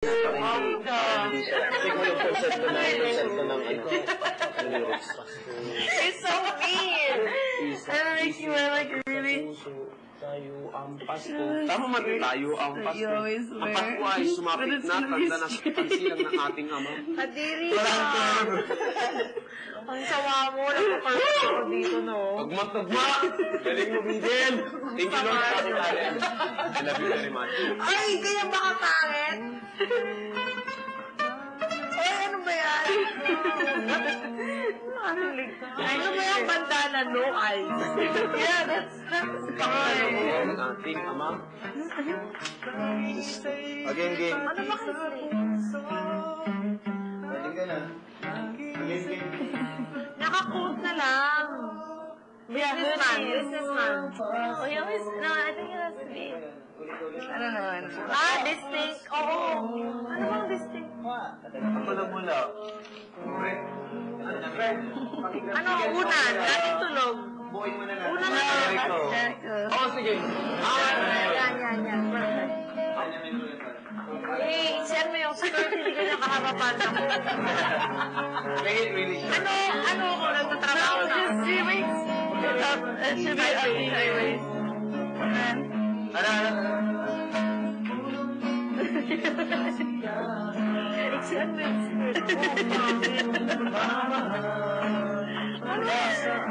Kasi ko yung concert ko na yung concert ko ng lyrics. You're so mean! That makes you like really... Tayo ang Pasko. Tama man tayo ang Pasko. Ang Pasko ay sumapit na, tanda na sa pagsilang ng ating ama. Kadiri ka! Ang sawa mo, nagpaparot ako dito, no? Tagma! Galing mo, Miguel! Thank you, Lord, sa ating talent. I love you very much. Ay, kaya baka pangit? Ay, ano ba yan? Ano ba yung banda na no eyes? Yeah, that's fine. Ang ating ama. Again, game. Ano ba kasi? Pwede ka na. Again, game. Naka-quote na lang. Businessman. Oh, you always, no, I think it has to be. I don't know. Distinct. Oo. Ano bang distinct? Ako na muna. Ano, unan? Dating tulog. Unan na lang. Oh, sige. Yan. Perfect. Hey, share mo yung skirt, hindi ka nakaharapan ako. Make it really short. Ano ako nagtatrabaho na? Just 3 weeks. It should be only 3 weeks. Share mo yung skirt.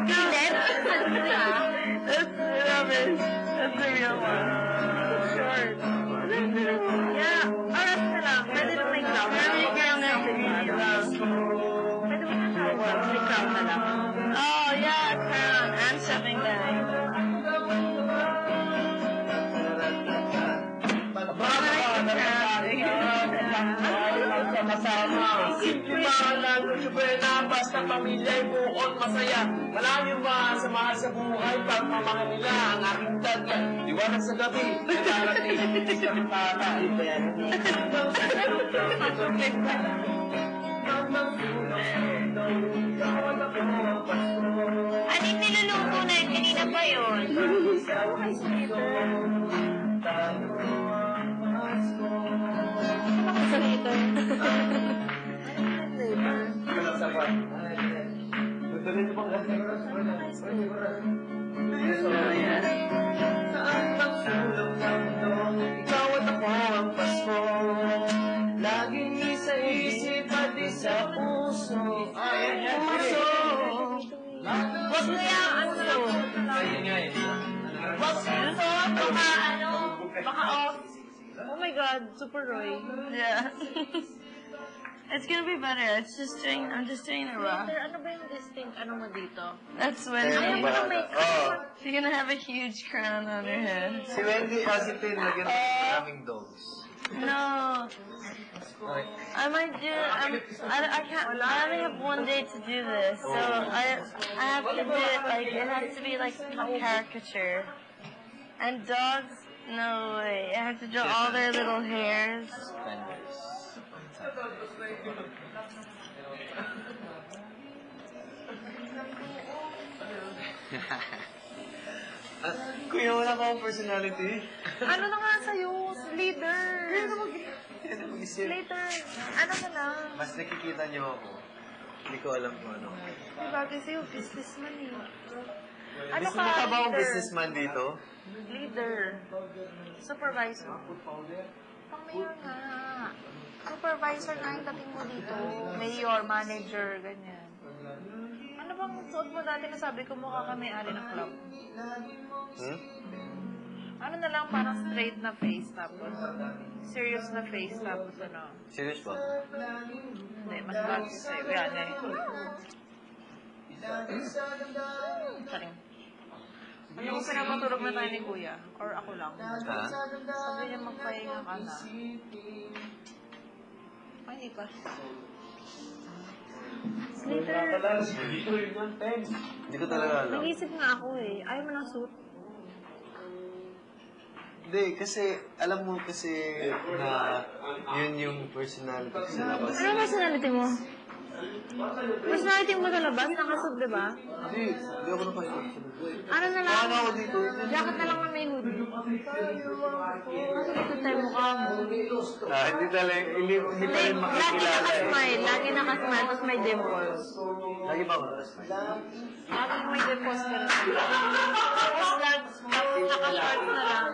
Kilit? That's rubbish. That's the real one. Short. Yeah. Oras na lang. Pwede mo may crown. Maybe crown it. Pwede mo na shower. May crown na lang. Oh, yeah, crown and shopping bag. Simple lang, Nochebuena, basta pamilya'y buon masaya. Maraming mahal sa buhay, pagmamahal nila ang aking tagyan. Liwanag sa gabi, nagarating, isang tatay. Ano yung niluluto na yun? Kanina pa yun. Ikaw at ako ang Pasko, laging isa isip at isa puso. Puso. Wag mo yung ano. Wag mo. Baka off. Oh my God, Super Roy. Yeah. It's gonna be better. I'm just doing it raw. Pero ano ba yung distinct ano mo dito? That's when Ayaw mo na may you're gonna have a huge crown on your head. Si Wendy positive lagyan ng maraming dogs. No. I might do. I can't. I only have one day to do this, so I have to do it like it has to be like caricature. And dogs, no way. I have to draw all their little hairs. Kuya, wala ka akong personality. Ano na nga sa'yo? Leader. Yan ang mag-isip. Later. Ano na lang? Mas nakikita niyo ako. Hindi ko alam kung ano. Diba kasi yung businessman eh. Ano Gusto mo ka ba akong leader? businessman dito? Leader. Supervisor. Pang mayor nga. Supervisor nga yung dating mo dito. Mayor, manager, ganyan. Ano bang suot mo dati na sabi ko mukha ka may-ari ng club? Ano na lang parang straight na face tapos serious na face tapos ano? Serious ba? Hindi, mas bagay sa'yo. Yan eh. Sorry. Ano kung pinapatulog na tayo ni Kuya? Or ako lang? Ha? Sabi niya magpahinga ka na. Ay, hindi pa. Later. Hindi ko talaga alam. Nag-isip nga ako eh. Ayaw mo ng suit? Hindi, kasi alam mo kasi na yun yung personality ko sa labas. Ano personality mo? Mas nakating mo sa labas, nakasog, di ba? Hindi ako nakasok. Ano na lang? Ano ako dito? Jacket na lang na may hoodie. Kasi dito tayo mukha mo. Hindi talaga, hindi pa rin Lagi makikilala. nakasmile, tapos may dimples. Lagi ba ako? Lagi may dimples ka rin. Tapos naka-short na lang.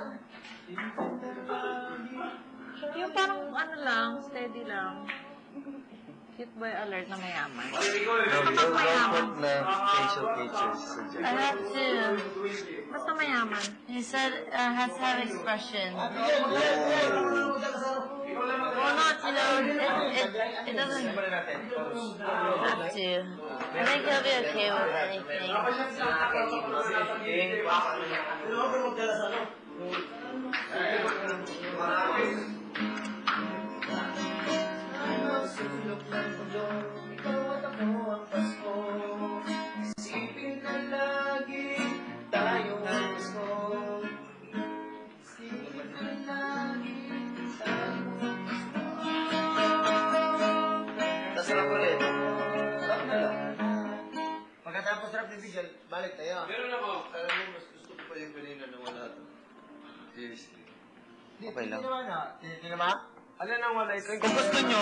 Yung parang ano lang, steady lang. Cute boy alert na mayaman. Don't put na facial features sa I dyan. have to. Basta mayaman. He said has to have expression. Well, not, you know, it doesn't have to. I think he'll be okay with anything. Nasarap ulit. Sarap na lang. Pagkatapos sarap ni Bigel, balik tayo. Meron ako. Alam mo, mas gusto ko pa yung kanina na wala to. Seriously. Okay lang. Hindi naman ah. Hindi naman? Alin ang wala ito? Kung gusto nyo,